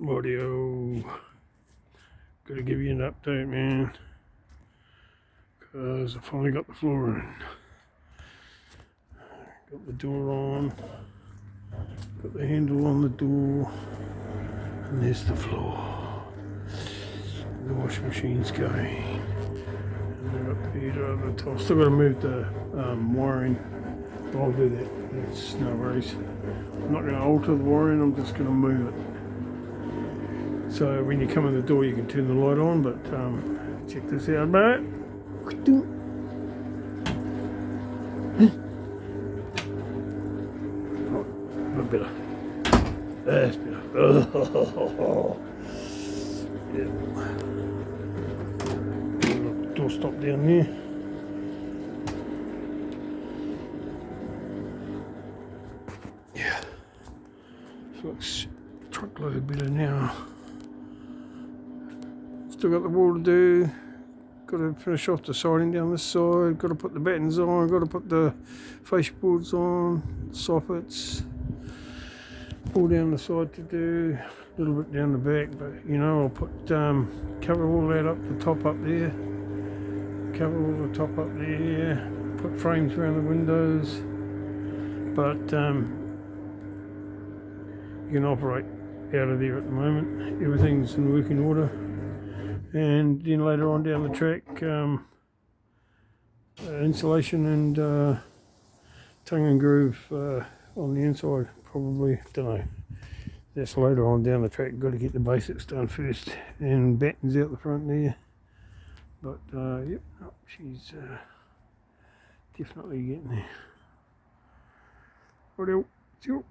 Audio. Gotta give you an update, man, because I finally got the floor in. Got the door on, got the handle on the door, and there's the floor. The washing machine's going. And I've got the heater over the top. Still got to move the wiring, but I'll do that. It's no worries. I'm not going to alter the wiring, I'm just going to move it. So when you come in the door, you can turn the light on, but check this out, mate. Oh, a bit better. That's better. Yeah. Door stop down there. Yeah. So it's truckload better now. Still got the wall to do. Got to finish off the siding down this side. Got to put the battens on. Got to put the fascia boards on. Soffits. All down the side to do. A little bit down the back, but you know, I'll put cover all that up the top up there. Cover all the top up there. Put frames around the windows. But you can operate out of there at the moment. Everything's in working order. And then later on down the track, insulation and tongue and groove on the inside, probably, don't know. That's later on down the track. Got to get the basics done first, and battens out the front there. But yep, oh, she's definitely getting there. Righto, see you.